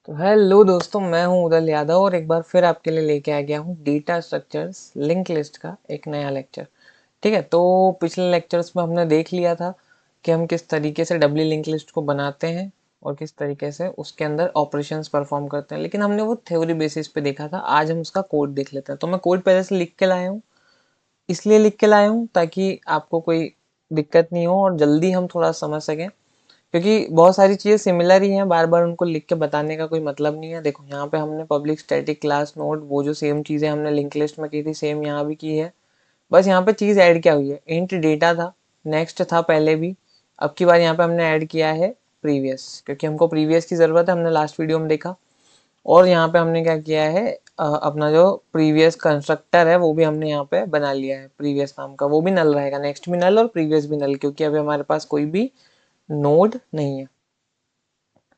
तो हेलो दोस्तों, मैं हूं उदल यादव और एक बार फिर आपके लिए लेके आ गया हूं डेटा स्ट्रक्चर्स लिंक लिस्ट का एक नया लेक्चर। ठीक है, तो पिछले लेक्चर्स में हमने देख लिया था कि हम किस तरीके से डब्ल्यू लिंक लिस्ट को बनाते हैं और किस तरीके से उसके अंदर ऑपरेशंस परफॉर्म करते हैं, लेकिन हमने वो थ्योरी बेसिस पे देखा था। आज हम उसका कोड देख लेते हैं। तो मैं कोड पहले से लिख के लाया हूँ, इसलिए लिख के लाया हूँ ताकि आपको कोई दिक्कत नहीं हो और जल्दी हम थोड़ा समझ सकें, क्योंकि बहुत सारी चीज़ें सिमिलर ही हैं। बार बार उनको लिख के बताने का कोई मतलब नहीं है। देखो, यहाँ पे हमने पब्लिक स्टैटिक क्लास नोड, वो जो सेम चीज़ें हमने लिंक लिस्ट में की थी सेम यहाँ भी की है। बस यहाँ पे चीज़ ऐड क्या हुई है, इंट डेटा था, नेक्स्ट था पहले भी। अब की बार यहाँ पे हमने ऐड किया है प्रीवियस, क्योंकि हमको प्रीवियस की ज़रूरत है, हमने लास्ट वीडियो में देखा। और यहाँ पे हमने क्या किया है, अपना जो प्रीवियस कंस्ट्रक्टर है वो भी हमने यहाँ पे बना लिया है प्रीवियस नाम का। वो भी नल रहेगा, नेक्स्ट भी नल और प्रीवियस भी नल, क्योंकि अभी हमारे पास कोई भी नोड नहीं है।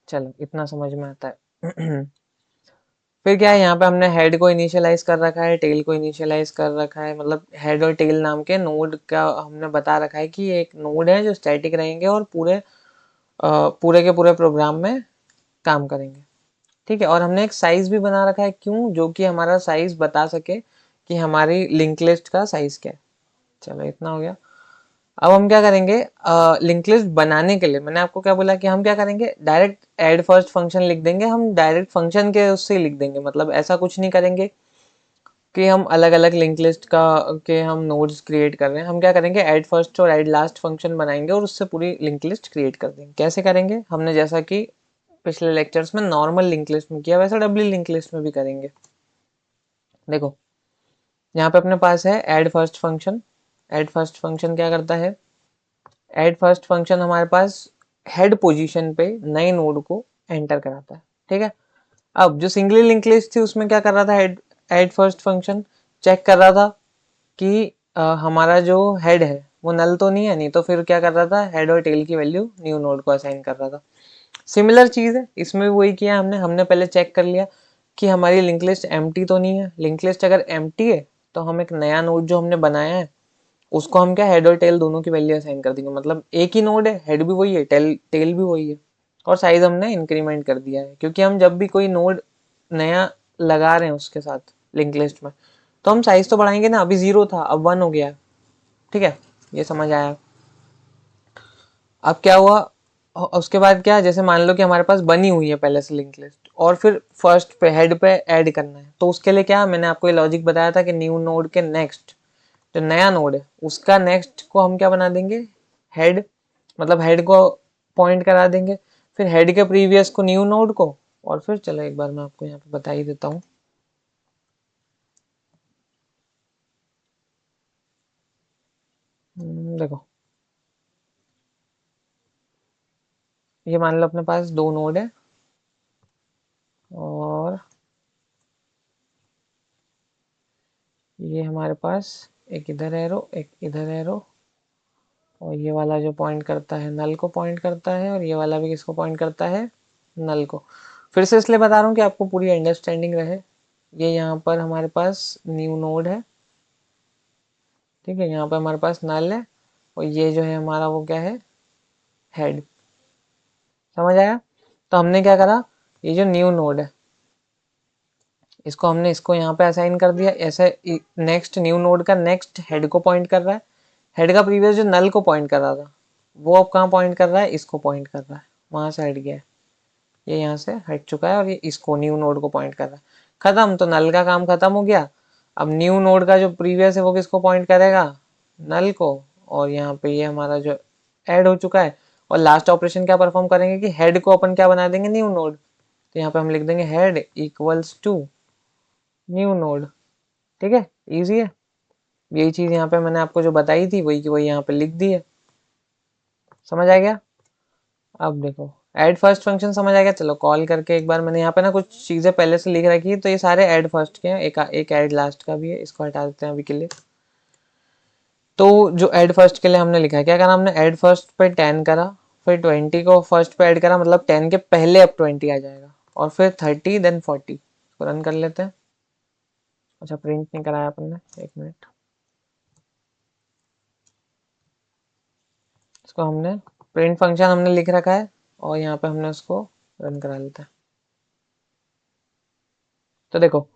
चलो, इतना समझ में आता है। फिर क्या है, यहाँ पे हमने हेड को इनिशियलाइज कर रखा है, टेल को इनिशियलाइज कर रखा है। मतलब हेड और टेल नाम के नोड का हमने बता रखा है कि ये एक नोड है जो स्टैटिक रहेंगे और पूरे के पूरे प्रोग्राम में काम करेंगे। ठीक है, और हमने एक साइज भी बना रखा है, क्यों? जो कि हमारा साइज बता सके कि हमारी लिंक लिस्ट का साइज क्या है। चलो, इतना हो गया। अब हम क्या करेंगे, लिंक लिस्ट बनाने के लिए मैंने आपको क्या बोला कि हम क्या करेंगे, डायरेक्ट ऐड फर्स्ट फंक्शन लिख देंगे। हम डायरेक्ट फंक्शन के उससे ही लिख देंगे, मतलब ऐसा कुछ नहीं करेंगे कि हम अलग अलग लिंक लिस्ट का के हम नोड्स क्रिएट कर रहे हैं। हम क्या करेंगे, ऐड फर्स्ट और ऐड लास्ट फंक्शन बनाएंगे और उससे पूरी लिंक लिस्ट क्रिएट कर देंगे। कैसे करेंगे, हमने जैसा कि पिछले लेक्चर्स में नॉर्मल लिंक लिस्ट में किया, वैसा डब्ल्यू लिंक लिस्ट में भी करेंगे। देखो, यहाँ पे अपने पास है add first function. Add first function क्या करता है, ऐड फर्स्ट फंक्शन हमारे पास हेड पोजीशन पे नए नोड को एंटर कराता है। ठीक है, अब जो सिंगली लिंक लिस्ट थी उसमें क्या कर रहा था, head add first function check कर रहा था कि हमारा जो हेड है वो नल तो नहीं है, नहीं तो फिर क्या कर रहा था, हेड और टेल की वैल्यू न्यू नोड को असाइन कर रहा था। सिमिलर चीज है, इसमें भी वही किया हमने। हमने पहले चेक कर लिया कि हमारी लिंक लिस्ट एम्प्टी तो नहीं है। लिंक लिस्ट अगर एम्प्टी है तो हम एक नया नोड जो हमने बनाया है उसको हम क्या, हेड और टेल दोनों की वैल्यू असाइन कर देंगे। मतलब एक ही नोड है, हेड भी वही है, टेल टेल भी वही है, और साइज हमने इंक्रीमेंट कर दिया है, क्योंकि हम जब भी कोई नोड नया लगा रहे हैं उसके साथ लिंक लिस्ट में, तो हम साइज तो बढ़ाएंगे ना। अभी 0 था, अब 1 हो गया। ठीक है, ये समझ आया। अब क्या हुआ, उसके बाद क्या, जैसे मान लो कि हमारे पास बनी हुई है पहले से लिंक लिस्ट और फिर फर्स्ट पे हेड पे ऐड करना है, तो उसके लिए क्या, मैंने आपको ये लॉजिक बताया था कि न्यू नोड के नेक्स्ट जो नया नोड है उसका नेक्स्ट को हम क्या बना देंगे, हेड। मतलब हेड को पॉइंट करा देंगे, फिर हेड के प्रीवियस को न्यू नोड को, और फिर चलो एक बार मैं आपको यहाँ पे बता ही देता हूँ। देखो, ये मान लो अपने पास दो नोड है और ये हमारे पास एक इधर एरो एक इधर एरो, और ये वाला जो पॉइंट करता है नल को पॉइंट करता है, और ये वाला भी किसको पॉइंट करता है, नल को। फिर से इसलिए बता रहा हूँ कि आपको पूरी अंडरस्टैंडिंग रहे। ये यहाँ पर हमारे पास न्यू नोड है। ठीक है, यहाँ पर हमारे पास नल है, और ये जो है हमारा वो क्या है, हेड। समझ आया? तो हमने क्या करा, ये जो न्यू नोड है इसको हमने इसको यहाँ पे असाइन कर दिया ऐसे। नेक्स्ट न्यू नोड का नेक्स्ट हेड को पॉइंट कर रहा है, हेड का प्रीवियस जो नल को पॉइंट कर रहा था वो अब कहाँ पॉइंट कर रहा है, इसको पॉइंट कर रहा है, वहां से हट गया है। ये यहाँ से हट चुका है और ये इसको न्यू नोड को पॉइंट कर रहा है। खत्म, तो नल का काम खत्म हो गया। अब न्यू नोड का जो प्रीवियस है वो किसको पॉइंट करेगा, नल को। और यहाँ पे ये हमारा जो ऐड हो चुका है, और लास्ट ऑपरेशन क्या परफॉर्म करेंगे कि हेड को अपन क्या बना देंगे, न्यू नोड। तो यहाँ पे हम लिख देंगे head equals to new node. ठीक है, इजी है। यही चीज यहाँ पे मैंने आपको जो बताई थी वही की वही यहाँ पे लिख दी है। समझ आ गया? अब देखो, ऐड फर्स्ट फंक्शन समझ आ गया। चलो कॉल करके एक बार, मैंने यहाँ पे ना कुछ चीजें पहले से लिख रखी है, तो ये सारे ऐड फर्स्ट के हैं, एक ऐड लास्ट का भी है, इसको हटा देते हैं अभी के लिए। तो जो ऐड फर्स्ट के लिए हमने लिखा है, क्या करा हमने, ऐड फर्स्ट पे 10 करा, फिर 20 को फर्स्ट पे ऐड करा, मतलब 10 के पहले अब 20 आ जाएगा, और फिर 30 देन 40 को रन कर लेते हैं। अच्छा, प्रिंट नहीं कराया अपन ने, एक मिनट। इसको हमने प्रिंट फंक्शन हमने लिख रखा है, और यहाँ पे हमने उसको रन करा लेता है। तो देखो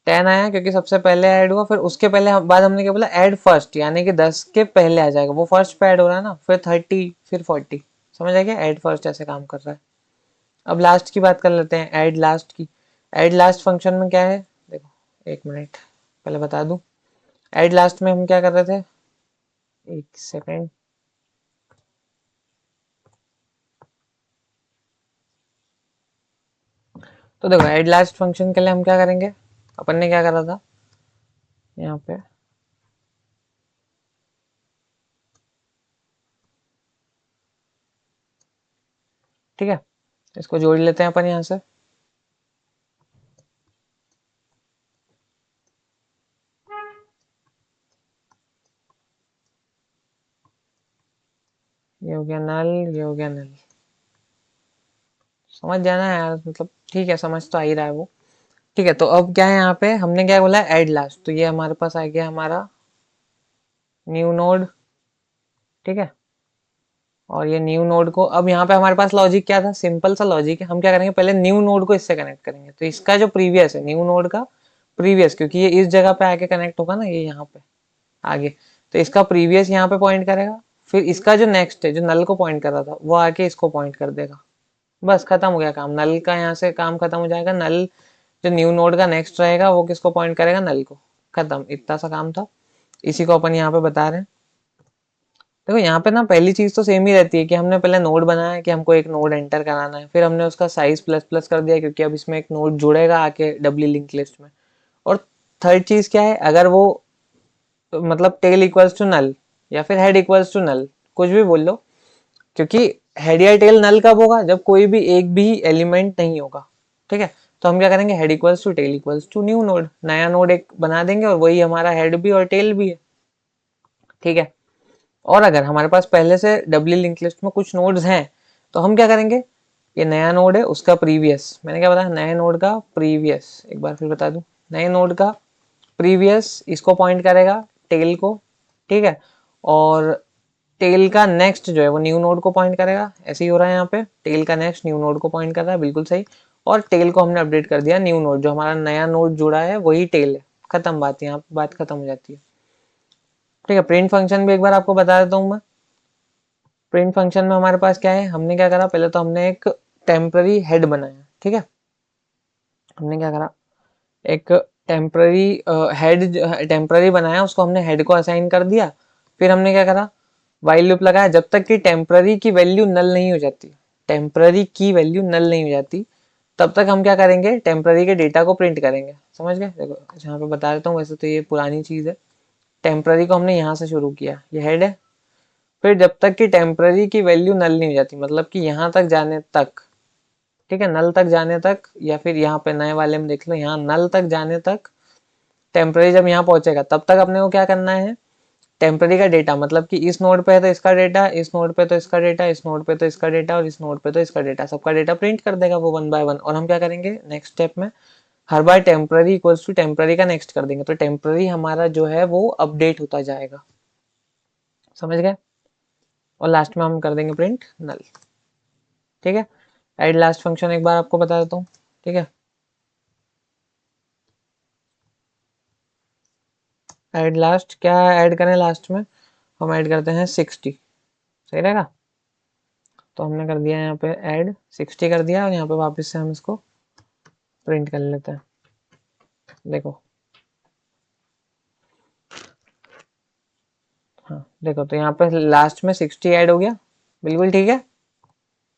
10 आया क्योंकि सबसे पहले ऐड हुआ, फिर उसके पहले बाद हमने क्या बोला, ऐड फर्स्ट, यानी कि 10 के पहले आ जाएगा, वो फर्स्ट पे ऐड हो रहा है ना, फिर 30, फिर 40। समझ आ गया, ऐड फर्स्ट ऐसे काम कर रहा है। अब लास्ट की बात कर लेते हैं, ऐड लास्ट की। ऐड लास्ट फंक्शन में क्या है, देखो, एक मिनट पहले बता दूं। ऐड लास्ट में हम क्या कर रहे थे, एक सेकेंड। तो देखो ऐड लास्ट फंक्शन के लिए हम क्या करेंगे, अपन ने क्या करा था यहाँ पे, ठीक है, इसको जोड़ लेते हैं अपन यहाँ से। ये हो गया नल, ये हो गया नल। समझ जाना है यार, मतलब ठीक है, समझ तो आ ही रहा है वो। ठीक है, तो अब क्या है यहाँ पे, हमने क्या बोला, ऐड लास्ट, तो ये हमारे पास आ गया हमारा न्यू नोड। ठीक है, और ये न्यू नोड को, अब यहाँ पे हमारे पास लॉजिक क्या था, सिंपल सा लॉजिक है। हम क्या करेंगे, पहले न्यू नोड को इससे कनेक्ट करेंगे, तो इसका जो प्रीवियस है, न्यू नोड का प्रीवियस, क्योंकि ये इस जगह पे आके कनेक्ट होगा ना, ये यहाँ पे आगे, तो इसका प्रीवियस यहाँ पे पॉइंट करेगा। फिर इसका जो नेक्स्ट है, जो नल को पॉइंट कर रहा था, वो आके इसको पॉइंट कर देगा। बस खत्म हो गया काम, नल का यहाँ से काम खत्म हो जाएगा। नल जो न्यू नोड का नेक्स्ट रहेगा, वो किसको पॉइंट करेगा, नल को। खत्म, इतना सा काम था, इसी को अपन यहाँ पे बता रहे हैं। देखो यहाँ पे ना पहली चीज तो सेम ही रहती है कि हमने पहले नोड बनाया कि हमको एक नोड एंटर कराना है, फिर हमने उसका साइज प्लस प्लस कर दिया क्योंकि अब इसमें एक नोड जुड़ेगा आके डब्ली लिंक लिस्ट में। और थर्ड चीज क्या है, अगर वो मतलब टेल इक्वल्स टू नल या फिर हेड इक्वल्स टू नल, कुछ भी बोल लो, क्योंकि हेड या टेल नल कब होगा, जब कोई भी एक भी एलिमेंट नहीं होगा। ठीक है, तो हम क्या करेंगे, head equals to tail equals to new node, नया नोड एक बना देंगे और वही हमारा हेड भी और टेल भी है। ठीक है, और अगर हमारे पास पहले से डब्ली लिंक लिस्ट में कुछ नोड्स हैं, तो हम क्या करेंगे, ये नया नोड है उसका प्रीवियस, मैंने क्या बताया, नए नोड का प्रीवियस, एक बार फिर बता दूं, नए नोड का प्रीवियस इसको पॉइंट करेगा, टेल को। ठीक है, और टेल का नेक्स्ट जो है वो न्यू नोड को पॉइंट करेगा। ऐसे ही हो रहा है यहाँ पे, टेल का नेक्स्ट न्यू नोड को पॉइंट कर रहा है, बिल्कुल सही। और टेल को हमने अपडेट कर दिया न्यू नोड, जो हमारा नया नोड जुड़ा है वही टेल है। खत्म बात, यहाँ बात खत्म हो जाती है। ठीक है, प्रिंट फंक्शन भी एक बार आपको बता देता हूँ मैं। प्रिंट फंक्शन में हमारे पास क्या है, हमने क्या करा, पहले तो हमने एक टेम्पररी हेड बनाया। ठीक है, हमने क्या करा, एक टेम्पररी हेड, टेम्पररी बनाया, उसको हमने हेड को असाइन कर दिया। फिर हमने क्या करा, वाइल लूप लगाया, जब तक कि टेम्पररी की वैल्यू नल नहीं हो जाती, टेम्पररी की वैल्यू नल नहीं हो जाती, तब तक हम क्या करेंगे, टेम्पररी के डेटा को प्रिंट करेंगे। समझ गए, देखो यहाँ पे बता देता हूँ, वैसे तो ये पुरानी चीज है। टेम्पररी को हमने यहाँ से शुरू किया, ये हेड है। फिर जब तक कि टेम्पररी की वैल्यू नल नहीं हो जाती, मतलब कि यहाँ तक जाने तक, ठीक है, नल तक जाने तक, या फिर यहाँ पे नए वाले में देख लो, यहाँ नल तक जाने तक, टेम्पररी जब यहाँ पहुंचेगा तब तक अपने को क्या करना है, टेम्पररी का डेटा, मतलब कि इस नोड पे है तो इसका डेटा, इस नोड पे तो इसका डेटा, इस नोड पे तो इसका डेटा, और इस नोड पे तो इसका डेटा, सबका डेटा प्रिंट कर देगा वो वन बाय वन। और हम क्या करेंगे नेक्स्ट स्टेप में, हर बार टेम्पररी इक्वल्स टू टेम्पररी का नेक्स्ट कर देंगे, तो टेम्पररी हमारा जो है वो अपडेट होता जाएगा। समझ गए, और लास्ट में हम कर देंगे प्रिंट नल। ठीक है, एड लास्ट फंक्शन एक बार आपको बता देता हूँ। ठीक है, एड लास्ट क्या ऐड करें लास्ट में, हम ऐड करते हैं 60, सही रहेगा। तो हमने कर दिया यहाँ पे ऐड 60 कर दिया, और यहाँ पे वापस से हम इसको प्रिंट कर लेते हैं। देखो, हाँ देखो, तो यहाँ पे लास्ट में 60 ऐड हो गया, बिल्कुल ठीक है।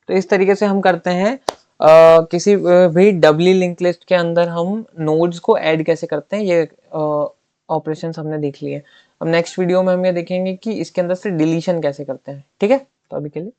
तो इस तरीके से हम करते हैं किसी भी डबली लिंक लिस्ट के अंदर हम नोड्स को ऐड कैसे करते हैं, ये ऑपरेशंस हमने देख लिए। अब नेक्स्ट वीडियो में हम ये देखेंगे कि इसके अंदर से डिलीशन कैसे करते हैं। ठीक है, तो अभी के लिए